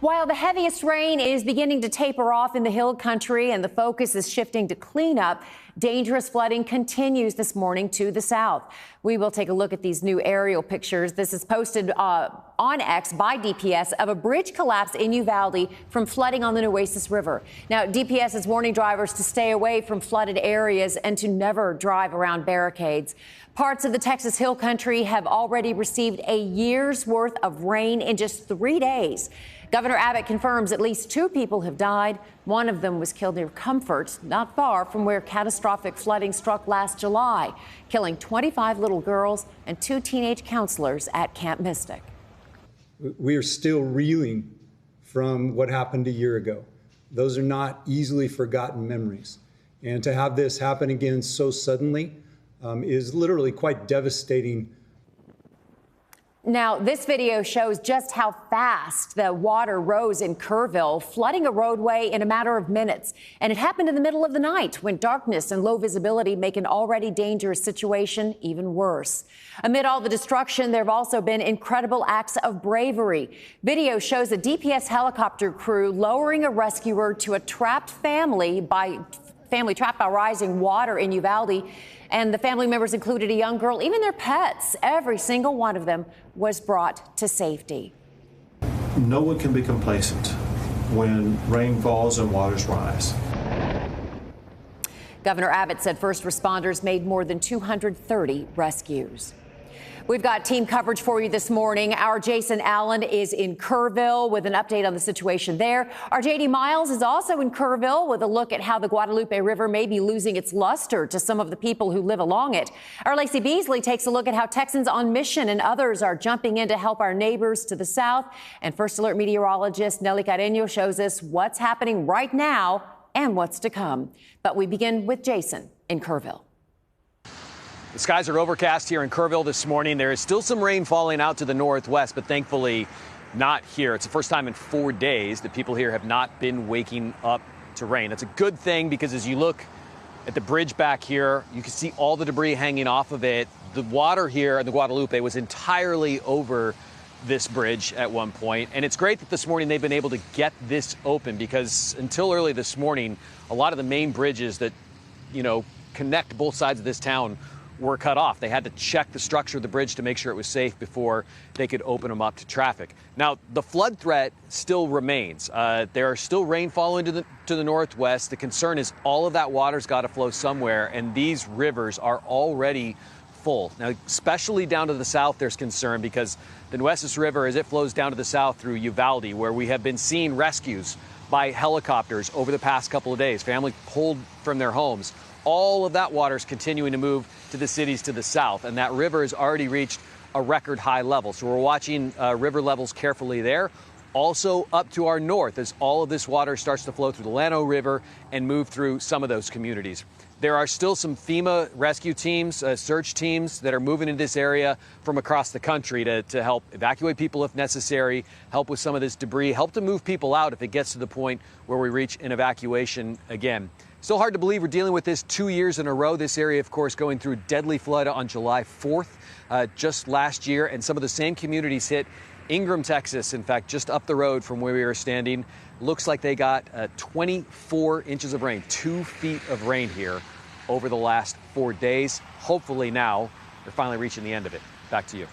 While the heaviest rain is beginning to taper off in the hill country and the focus is shifting to cleanup, dangerous flooding continues this morning to the south. We will take a look at these new aerial pictures. This is posted on X by DPS of a bridge collapse in Uvalde from flooding on the Nueces River. Now, DPS is warning drivers to stay away from flooded areas and to never drive around barricades. Parts of the Texas Hill Country have already received a year's worth of rain in just 3 days. Governor Abbott confirms at least 2 people have died. One of them was killed near Comfort, not far from where catastrophic flooding struck last July, killing 25 little girls and 2 teenage counselors at Camp Mystic. We are still reeling from what happened a year ago. Those are not easily forgotten memories. And to have this happen again so suddenly is literally quite devastating. Now, this video shows just how fast the water rose in Kerrville, flooding a roadway in a matter of minutes. And it happened in the middle of the night when darkness and low visibility make an already dangerous situation even worse. Amid all the destruction, there have also been incredible acts of bravery. Video shows a DPS helicopter crew lowering a rescuer to a trapped family trapped by rising water in Uvalde. And the family members included a young girl, even their pets. Every single one of them was brought to safety. No one can be complacent when rain falls and waters rise. Governor Abbott said first responders made more than 230 rescues. We've got team coverage for you this morning. Our Jason Allen is in Kerrville with an update on the situation there. Our JD Miles is also in Kerrville with a look at how the Guadalupe River may be losing its luster to some of the people who live along it. Our Lacey Beasley takes a look at how Texans on mission and others are jumping in to help our neighbors to the south. And First Alert meteorologist Nelly Carreño shows us what's happening right now and what's to come. But we begin with Jason in Kerrville. The skies are overcast here in Kerrville this morning. There is still some rain falling out to the northwest, but thankfully not here. It's the first time in 4 days that people here have not been waking up to rain. That's a good thing because as you look at the bridge back here, you can see all the debris hanging off of it. The water here in the Guadalupe was entirely over this bridge at one point, and it's great that this morning they've been able to get this open because until early this morning, a lot of the main bridges that, connect both sides of this town were cut off. They had to check the structure of the bridge to make sure it was safe before they could open them up to traffic. Now, the flood threat still remains. There are still rainfall into to the northwest. The concern is all of that water's got to flow somewhere, and these rivers are already full. Now, especially down to the south, there's concern because the Nueces River, as it flows down to the south through Uvalde, where we have been seeing rescues by helicopters over the past couple of days, family pulled from their homes. All of that water is continuing to move to the cities to the south, and that river has already reached a record high level. So we're watching river levels carefully there. Also up to our north as all of this water starts to flow through the Llano River and move through some of those communities. There are still some FEMA rescue teams, search teams that are moving into this area from across the country to help evacuate people if necessary, help with some of this debris, help to move people out if it gets to the point where we reach an evacuation again. Still hard to believe we're dealing with this 2 years in a row. This area, of course, going through deadly flood on July 4th just last year. And some of the same communities hit Ingram, Texas, in fact, just up the road from where we were standing. Looks like they got 24 inches of rain, 2 feet of rain here over the last 4 days. Hopefully now they're finally reaching the end of it. Back to you.